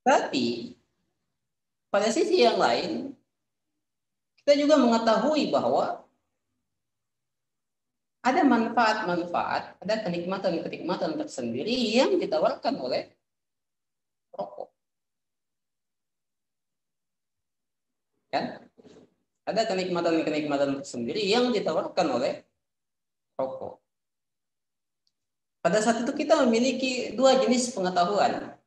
Tapi pada sisi yang lain, kita juga mengetahui bahwa ada manfaat-manfaat, ada kenikmatan-kenikmatan tersendiri yang ditawarkan oleh rokok. Kan? Ada kenikmatan-kenikmatan tersendiri yang ditawarkan oleh rokok. Pada saat itu kita memiliki dua jenis pengetahuan.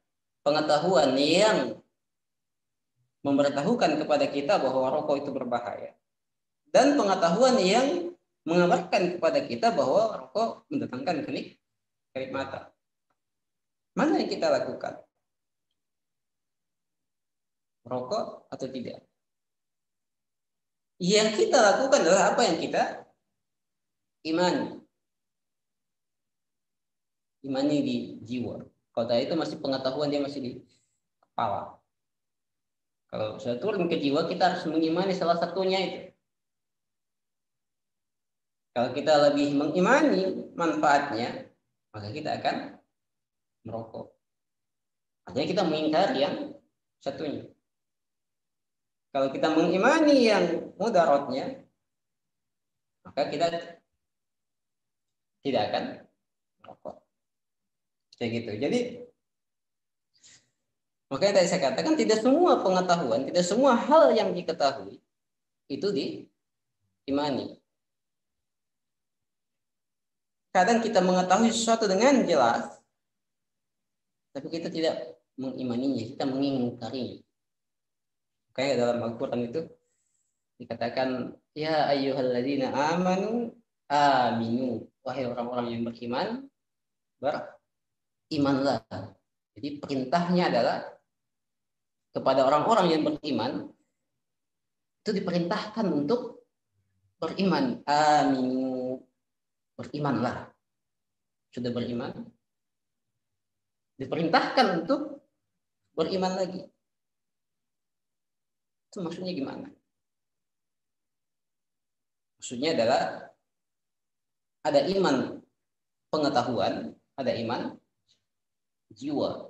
Pengetahuan yang memberitahukan kepada kita bahwa rokok itu berbahaya. Dan pengetahuan yang mengabarkan kepada kita bahwa rokok mendatangkan kenikmatan. Mana yang kita lakukan? Rokok atau tidak? Yang kita lakukan adalah apa yang kita imani. Imani di jiwa. Kalau tadi itu masih pengetahuan, dia masih di kepala. Kalau sudah turun ke jiwa, kita harus mengimani salah satunya itu. Kalau kita lebih mengimani manfaatnya, maka kita akan merokok. Artinya kita mengingkari yang satunya. Kalau kita mengimani yang mudaratnya, maka kita tidak akan merokok. Kayak gitu. Jadi makanya tadi saya katakan tidak semua pengetahuan, tidak semua hal yang diketahui itu diimani. Kadang kita mengetahui sesuatu dengan jelas, tapi kita tidak mengimaninya, kita mengingkarinya. Kayak dalam Al-Quran itu dikatakan, ya ayyuhalladzina amanu aminu, wahai orang-orang yang beriman, berimanlah. Jadi perintahnya adalah kepada orang-orang yang beriman itu diperintahkan untuk beriman. Aminu, berimanlah. Sudah beriman, diperintahkan untuk beriman lagi. Itu maksudnya gimana? Maksudnya adalah ada iman pengetahuan, ada iman jiwa,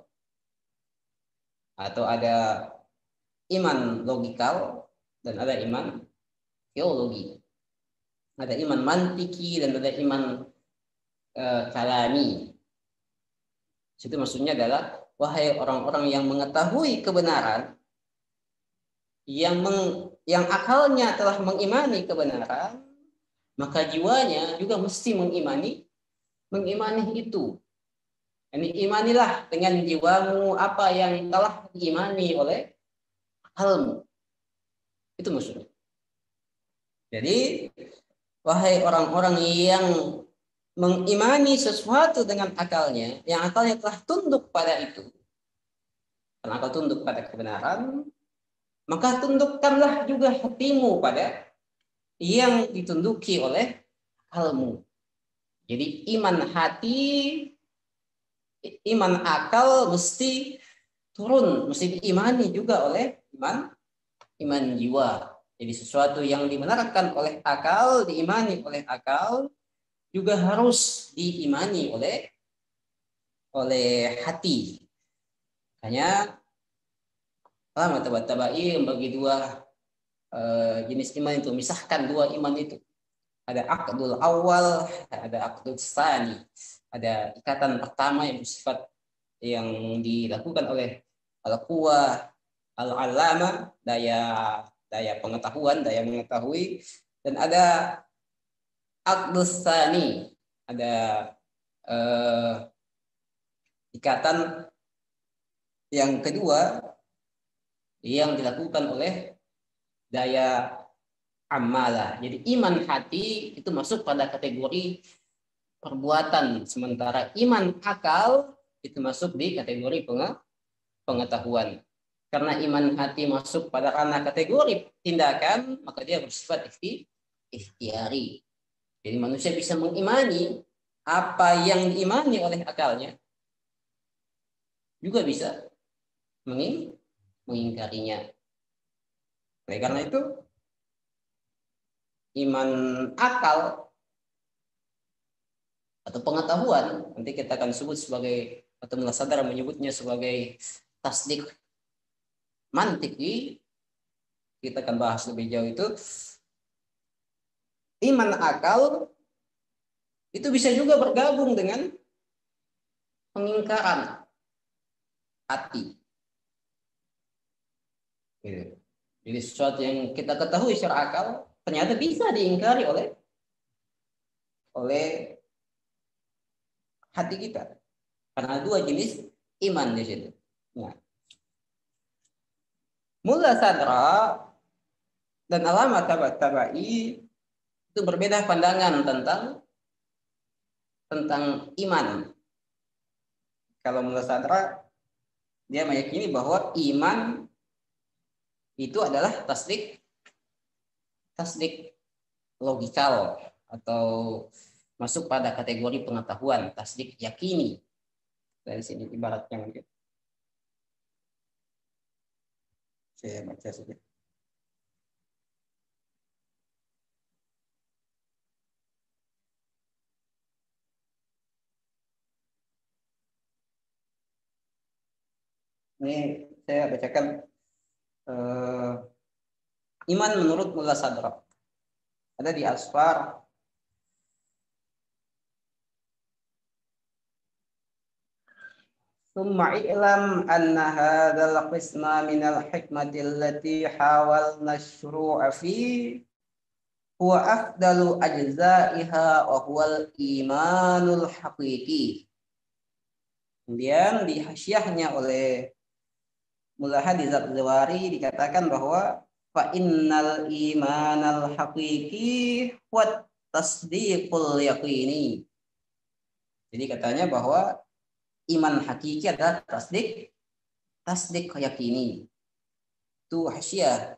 atau ada iman logikal dan ada iman teologi. Ada iman mantiki dan ada iman kalami. Itu maksudnya adalah wahai orang-orang yang mengetahui kebenaran, yang akalnya telah mengimani kebenaran, maka jiwanya juga mesti mengimani itu. Ini imanilah dengan jiwamu apa yang telah diimani oleh akalmu. Itu maksudnya. Jadi wahai orang-orang yang mengimani sesuatu dengan akalnya, yang akalnya telah tunduk pada itu, karena akal tunduk pada kebenaran, maka tundukkanlah juga hatimu pada yang ditunduki oleh akalmu. Jadi iman hati, iman akal mesti turun, mesti diimani juga oleh iman jiwa. Jadi sesuatu yang dibenarkan oleh akal, diimani oleh akal, juga harus diimani oleh hati. Hanya tabai membagi dua jenis iman itu, misahkan dua iman itu. Ada aqdul awal, ada aqdul tsani. Ada ikatan pertama yang bersifat yang dilakukan oleh al-quwah, al-alama, daya pengetahuan, daya mengetahui, dan ada aqdul tsani, ada ikatan yang kedua yang dilakukan oleh daya amalah. Jadi iman hati itu masuk pada kategori perbuatan, sementara iman akal itu masuk di kategori pengetahuan. Karena iman hati masuk pada ranah kategori tindakan, maka dia bersifat ikhtiari. Jadi manusia bisa mengimani apa yang diimani oleh akalnya juga bisa mengingkarinya. Oleh karena itu, iman akal atau pengetahuan, nanti kita akan sebut sebagai, atau muladzalah menyebutnya sebagai tasdik mantiki, kita akan bahas lebih jauh itu. Iman akal itu bisa juga bergabung dengan pengingkaran hati. Gitu. Jadi sesuatu yang kita ketahui secara akal ternyata bisa diingkari oleh hati kita. Karena dua jenis iman di situ. Nah, muladzalah dan alamat tabai itu berbeda pandangan tentang iman. Kalau muladzalah dia meyakini bahwa iman itu adalah tasdik logikal atau masuk pada kategori pengetahuan, tasdik yakini. Dari sini ibaratnya mungkin. Saya baca saja. Ini saya bacakan iman menurut muladzalah. Ada di Asfar ثم اعلم أن هذا القسم من الحكمة التي حاولنا الشروع فيه هو أفضل أجزائها وهو الإيمان الحقيقي. Kemudian di hasyiahnya oleh Mullah Hadis Az-Zawari dikatakan bahwa fa innal imanal haqiqi wa tasdiqul yaqini. Jadi katanya bahwa iman hakiki adalah tasdik yakini. Itu hasyiah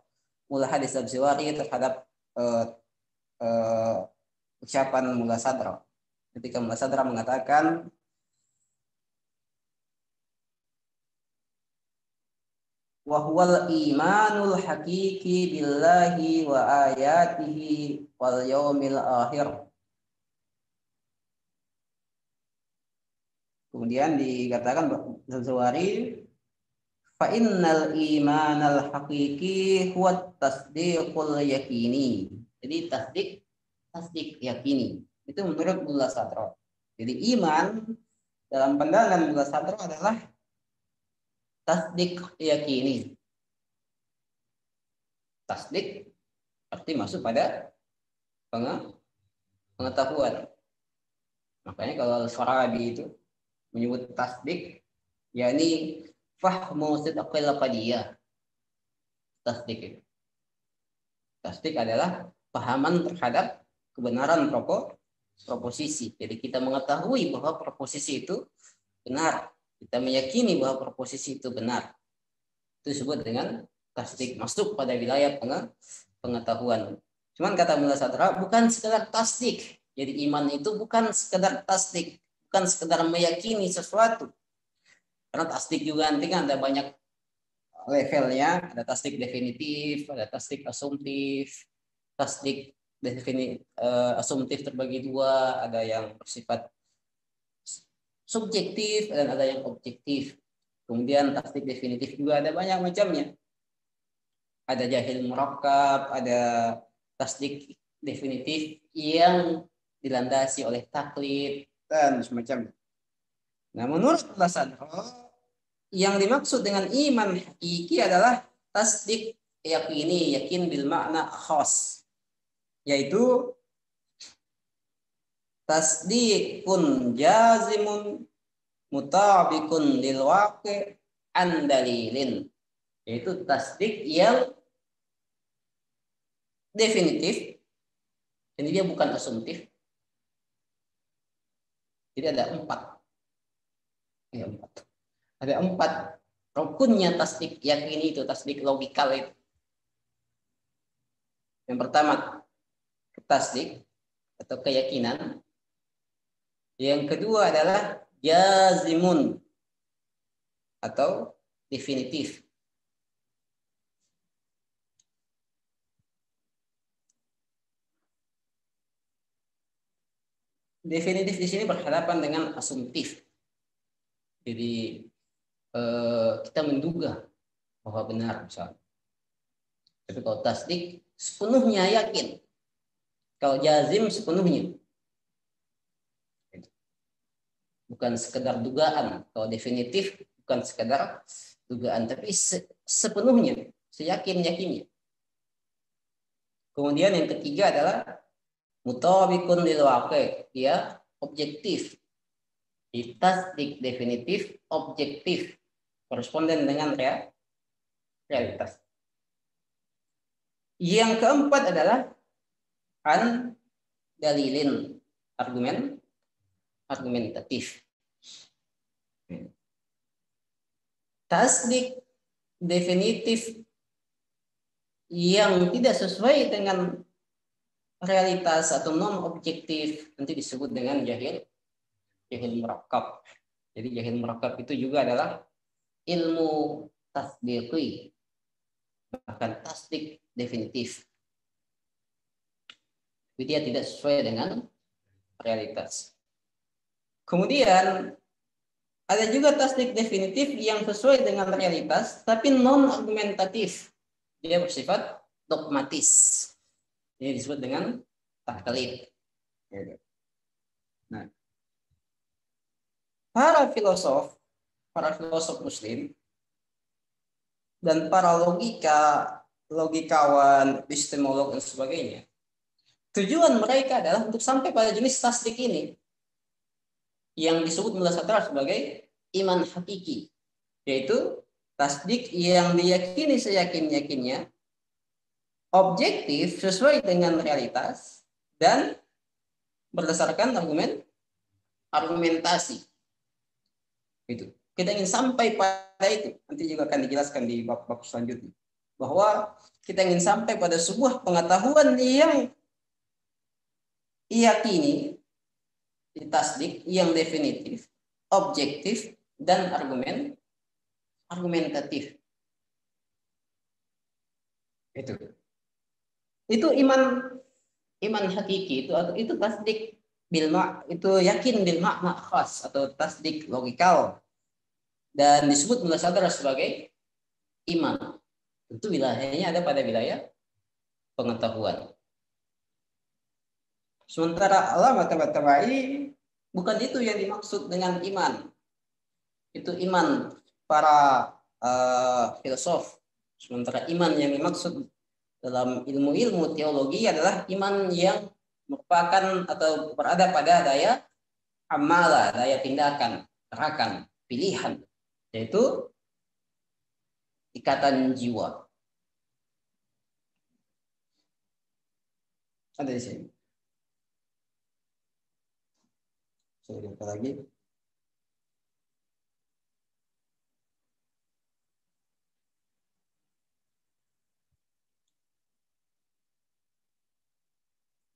Mullah Hadis Az-Zawari terhadap ucapan muladzalah. Ketika muladzalah mengatakan wa huwal imanul haqiqi billahi wa ayatihi wal yaumil akhir. Kemudian dikatakan Zawari fa innal imanal haqiqi huwa tasdiqul yakini. Jadi tasdik yakini. Itu menurut muladzalah. Jadi iman dalam pandangan muladzalah adalah tasdik yakini. Tasdik arti masuk pada pengetahuan. Makanya kalau Al-Farabi itu menyebut tasdik, yakni fahmu sidqil qadiyah. Tasdik itu. Tasdik adalah pahaman terhadap kebenaran proposisi. Jadi kita mengetahui bahwa proposisi itu benar. Kita meyakini bahwa proposisi itu benar. Itu disebut dengan tasdik, masuk pada wilayah pengetahuan. Cuman kata muladzalah bukan sekedar tasdik. Jadi iman itu bukan sekedar tasdik, bukan sekedar meyakini sesuatu. Karena tasdik juga nanti kan ada banyak levelnya, ada tasdik definitif, ada tasdik asumtif, tasdik asumtif terbagi dua, ada yang bersifat subjektif dan ada yang objektif. Kemudian tasdik definitif juga ada banyak macamnya. Ada jahil murakkab, ada tasdik definitif yang dilandasi oleh taklid dan semacamnya. Nah, menurut muladzalah yang dimaksud dengan iman hakiki adalah tasdik yakini, yakin bil makna khas, yaitu tasdikun jazimun mutabikun lil waqi' an dalilin, yaitu tasdik yang definitif. Jadi dia bukan asumtif. Jadi ada empat. Ada empat rukunnya tasdik yakini itu, tasdik logikal itu. Yang pertama, tasdik atau keyakinan Yang kedua adalah jazimun atau definitif. Definitif di sini berhadapan dengan asumtif. Jadi kita menduga bahwa benar misalnya. Tapi kalau tasdik sepenuhnya yakin. Kalau jazim sepenuhnya. Bukan sekedar dugaan. Kalau definitif bukan sekedar dugaan, tapi sepenuhnya, seyakin-yakinnya. Kemudian yang ketiga adalah mutabiqun lil waqi', dia objektif. Tasdik definitif, objektif, koresponden dengan realitas. Yang keempat adalah an dalilin, argumentatif. Tasdik definitif yang tidak sesuai dengan realitas atau non objektif nanti disebut dengan jahil murakkab. Jadi jahil murakkab itu juga adalah ilmu tasdiqi, bahkan tasdik definitif. Tapi dia tidak sesuai dengan realitas. Kemudian ada juga tasdik definitif yang sesuai dengan realitas tapi non argumentatif. Dia bersifat dogmatis. Ini disebut dengan taklid. Nah, para filosof Muslim dan para logikawan, epistemolog dan sebagainya, tujuan mereka adalah untuk sampai pada jenis tasdik ini yang disebut Mullah Sadra sebagai iman hakiki, yaitu tasdik yang diyakini seyakin-yakinnya, objektif sesuai dengan realitas dan berdasarkan argumentasi. Itu. Kita ingin sampai pada itu. Nanti juga akan dijelaskan di bab-bab selanjutnya. Bahwa kita ingin sampai pada sebuah pengetahuan yang diyakini, tasdik yang definitif, objektif dan argumentatif. Itu iman hakiki itu tasdik itu yakin bil makna khas atau tasdik logikal dan disebut Mullah Sadra sebagai iman. Tentu wilayahnya ada pada wilayah pengetahuan. Sementara Allamah Tabatabai bukan itu yang dimaksud dengan iman. Itu iman para filosof. Sementara iman yang dimaksud dalam ilmu-ilmu teologi adalah iman yang merupakan atau berada pada daya amala, daya tindakan, gerakan, pilihan, yaitu ikatan jiwa. Ada di sini. Saya lihat lagi.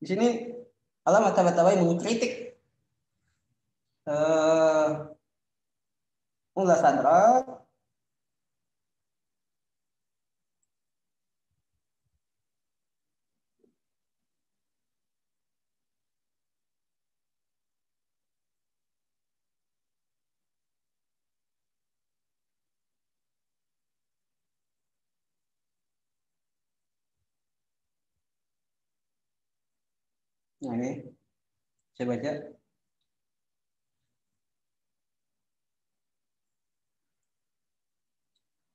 Di sini Allamah Tabatabai mengkritik Mullah Sadra nah ini saya baca.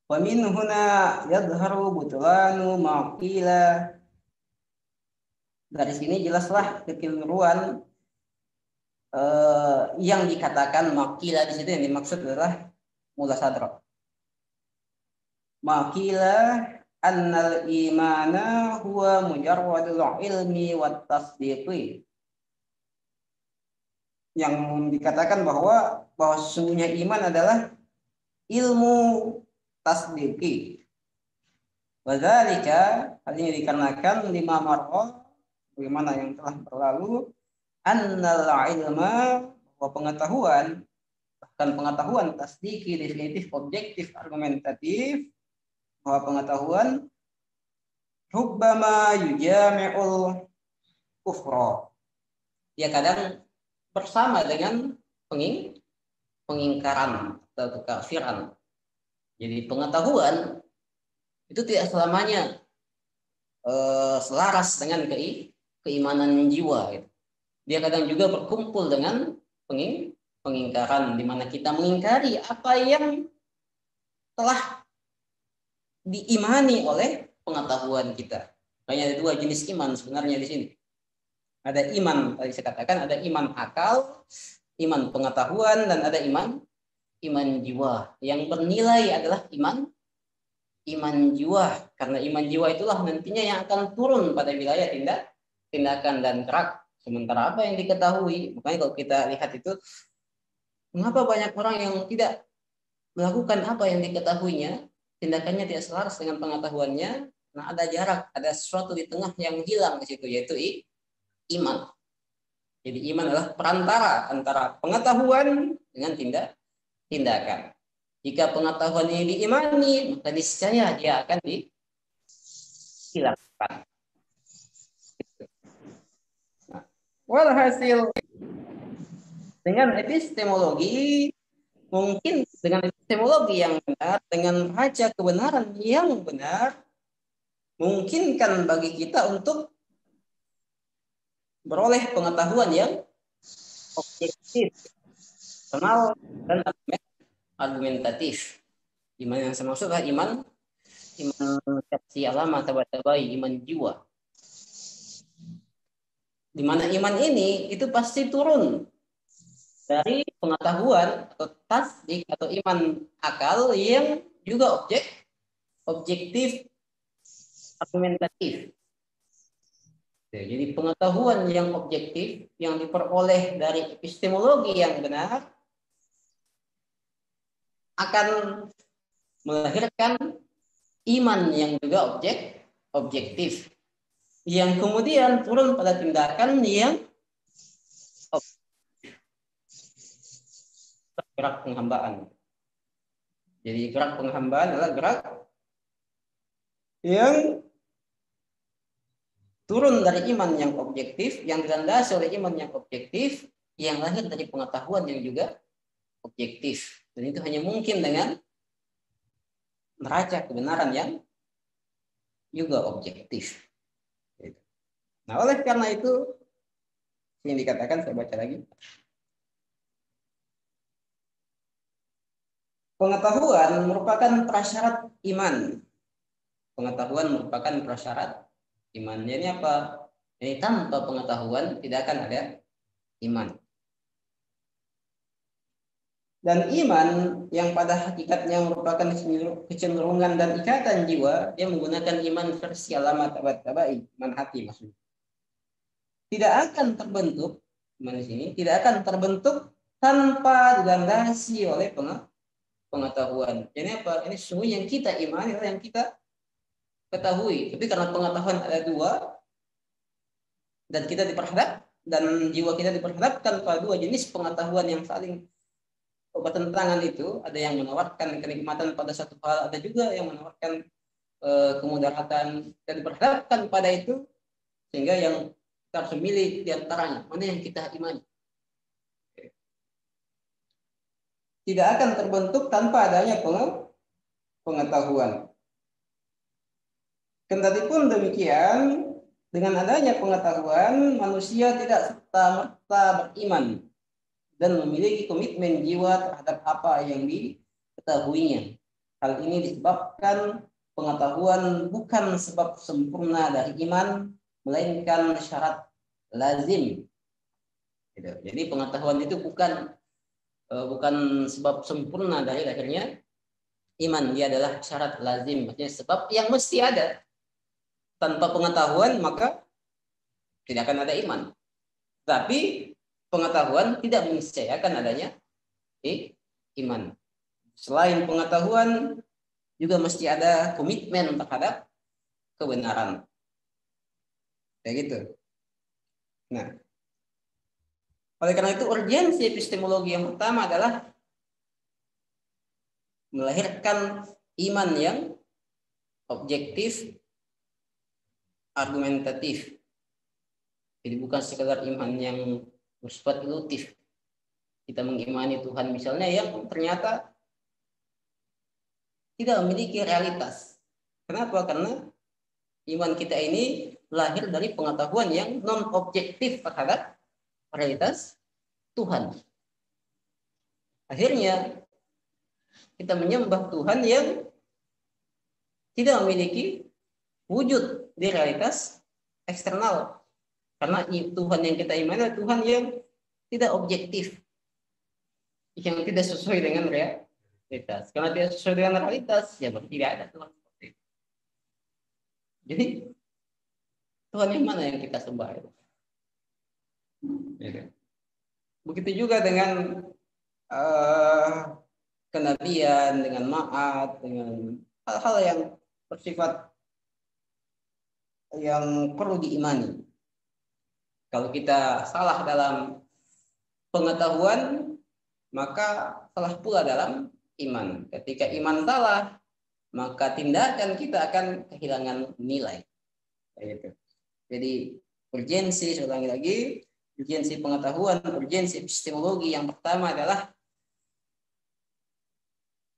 Wa min huna yadhharu butlanu ma qila. Dari sini jelaslah kekeliruan yang dikatakan maqila di situ yang dimaksud adalah Mullah Sadra. Maqila annal imana huwa mujarradul ilmi wat tasdiqi. Yang dikatakan bahwa sesungguhnya iman adalah ilmu tasdiqi. Wadzalika, hal ini dikarenakan lima marra bagaimana yang telah berlalu annal ilma bahwa pengetahuan, bahkan pengetahuan tasdiki, definitif, objektif, argumentatif, bahwa pengetahuan rubbama yujami'ul kufra. Dia kadang bersama dengan pengingkaran atau kekafiran. Jadi pengetahuan itu tidak selamanya selaras dengan keimanan jiwa. Gitu. Dia kadang juga berkumpul dengan pengingkaran, di mana kita mengingkari apa yang telah diimani oleh pengetahuan kita. Makanya ada dua jenis iman sebenarnya di sini. Ada iman, tadi saya katakan ada iman akal, iman pengetahuan, dan ada iman jiwa. Yang bernilai adalah iman jiwa, karena iman jiwa itulah nantinya yang akan turun pada wilayah tindakan dan gerak. Sementara apa yang diketahui, makanya kalau kita lihat itu, mengapa banyak orang yang tidak melakukan apa yang diketahuinya, tindakannya tidak selaras dengan pengetahuannya. Nah, ada jarak, ada sesuatu di tengah yang hilang di situ, yaitu iman. Jadi iman adalah perantara antara pengetahuan dengan tindakan. Jika pengetahuan ini diimani, maka niscaya dia akan dihilangkan. Nah, walhasil dengan epistemologi, mungkin dengan epistemologi yang benar, dengan raca kebenaran yang benar, memungkinkan bagi kita untuk beroleh pengetahuan yang objektif, rasional, dan argumentatif. Iman yang saya maksud adalah iman syahsi alama tabai, iman jiwa. Di mana iman ini itu pasti turun dari pengetahuan atau tasdik atau iman akal yang juga objektif, argumentatif. Jadi pengetahuan yang objektif yang diperoleh dari epistemologi yang benar akan melahirkan iman yang juga objektif, yang kemudian turun pada tindakan yang gerak penghambaan. Jadi gerak penghambaan adalah gerak yang turun dari iman yang objektif, yang dilandasi oleh iman yang objektif, yang lahir dari pengetahuan yang juga objektif. Dan itu hanya mungkin dengan neraca kebenaran yang juga objektif. Nah, oleh karena itu, yang dikatakan, saya baca lagi. Pengetahuan merupakan prasyarat iman. Pengetahuan merupakan prasyarat iman. Ini apa? Ini tanpa pengetahuan tidak akan ada iman. Dan iman yang pada hakikatnya merupakan kecenderungan dan ikatan jiwa, dia menggunakan iman versi alamat tabai, iman hati maksudnya. Tidak akan terbentuk, iman di sini tidak akan terbentuk tanpa dilandasi oleh pengetahuan. Jadi apa? Ini semua yang kita imani, yang kita ketahui. Tapi karena pengetahuan ada dua, dan kita diperhadap, dan jiwa kita diperhadapkan pada dua jenis pengetahuan yang saling bertentangan itu, ada yang menawarkan kenikmatan pada satu hal, ada juga yang menawarkan kemudaratan, dan diperhadapkan pada itu, sehingga yang kita harus memilih di antaranya, mana yang kita imani. Tidak akan terbentuk tanpa adanya pengetahuan. Kendati pun demikian, dengan adanya pengetahuan, manusia tidak serta-merta beriman dan memiliki komitmen jiwa terhadap apa yang diketahuinya. Hal ini disebabkan pengetahuan bukan sebab sempurna dari iman, melainkan syarat lazim. Jadi pengetahuan itu bukan sebab sempurna dari lahirnya iman, dia adalah syarat lazim, maksudnya sebab yang mesti ada. Tanpa pengetahuan maka tidak akan ada iman. Tapi pengetahuan tidak meniscayakan adanya iman. Selain pengetahuan juga mesti ada komitmen terhadap kebenaran. Kayak gitu. Nah, Oleh karena itu urgensi epistemologi yang pertama adalah melahirkan iman yang objektif, argumentatif. Jadi bukan sekadar iman yang bersifat ilutif. Kita mengimani Tuhan misalnya yang ternyata tidak memiliki realitas. Kenapa? Karena iman kita ini lahir dari pengetahuan yang non-objektif terhadap realitas Tuhan. Akhirnya kita menyembah Tuhan yang tidak memiliki wujud di realitas eksternal. Karena Tuhan yang kita imani adalah Tuhan yang tidak objektif, yang tidak sesuai dengan realitas. Karena tidak sesuai dengan realitas, ya berarti tidak ada Tuhan seperti itu. Jadi Tuhan yang mana yang kita sembah? Begitu juga dengan kenabian, dengan ma'at, dengan hal-hal yang bersifat yang perlu diimani. Kalau kita salah dalam pengetahuan, maka salah pula dalam iman. Ketika iman salah, maka tindakan kita akan kehilangan nilai. Jadi urgensi, saya ulangi lagi, urgensi pengetahuan, urgensi epistemologi yang pertama adalah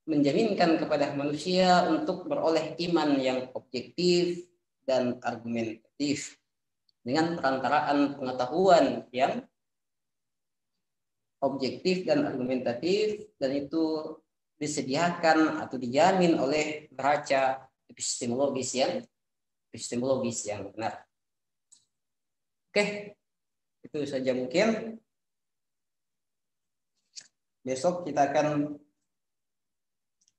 menjaminkan kepada manusia untuk beroleh iman yang objektif dan argumentatif dengan perantaraan pengetahuan yang objektif dan argumentatif, dan itu disediakan atau dijamin oleh neraca epistemologis yang benar. Oke, itu saja mungkin. Besok kita akan,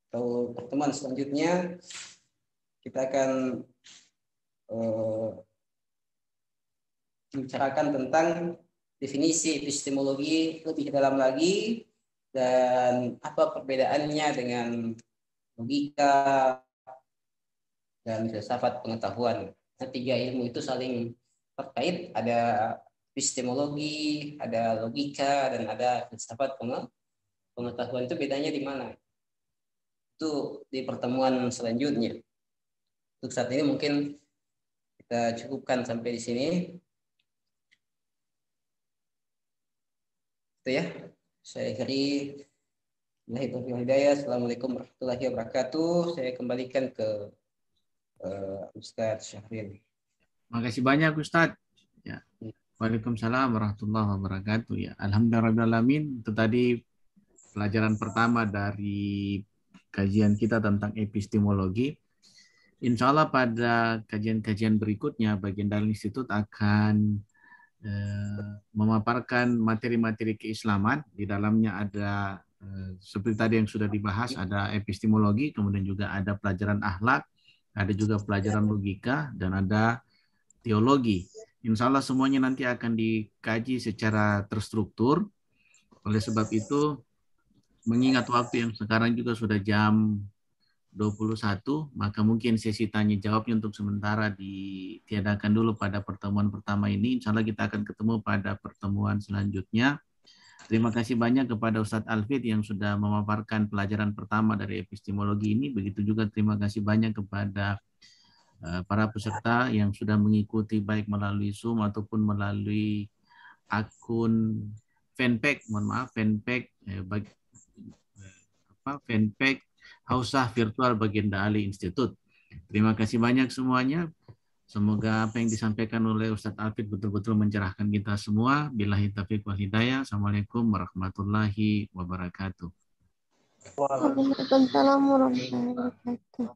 atau pertemuan selanjutnya kita akan membicarakan tentang definisi epistemologi lebih dalam lagi dan apa perbedaannya dengan logika dan filsafat pengetahuan. Nah, tiga ilmu itu saling terkait, ada epistemologi, ada logika, dan ada filsafat pengetahuan. Itu bedanya di mana? Itu di pertemuan selanjutnya. Untuk saat ini mungkin kita cukupkan sampai di sini. Itu ya. Saya akhiri. Assalamualaikum warahmatullahi wabarakatuh. Saya kembalikan ke Ustadz Syafrin. Terima kasih banyak Ustadz. Ya. Waalaikumsalam warahmatullahi wabarakatuh. Ya, alhamdulillahirrahmanirrahim. Itu tadi pelajaran pertama dari kajian kita tentang epistemologi. Insya Allah pada kajian-kajian berikutnya bagian dari institut akan memaparkan materi-materi keislaman. Di dalamnya ada seperti tadi yang sudah dibahas, ada epistemologi, kemudian juga ada pelajaran akhlak, ada juga pelajaran logika, dan ada teologi. Insya Allah semuanya nanti akan dikaji secara terstruktur. Oleh sebab itu, mengingat waktu yang sekarang juga sudah jam 21, maka mungkin sesi tanya jawabnya untuk sementara ditiadakan dulu pada pertemuan pertama ini. Insya Allah kita akan ketemu pada pertemuan selanjutnya. Terima kasih banyak kepada Ustadz Alfid yang sudah memaparkan pelajaran pertama dari epistemologi ini. Begitu juga terima kasih banyak kepada para peserta yang sudah mengikuti baik melalui Zoom ataupun melalui akun fanpage, fanpage Hausah Virtual Baginda Ali Institute. Terima kasih banyak semuanya. Semoga apa yang disampaikan oleh Ustadz Alfid betul-betul mencerahkan kita semua. Billahi taufiq wal hidayah. Assalamualaikum warahmatullahi wabarakatuh. Waalaikumsalam warahmatullahi wabarakatuh.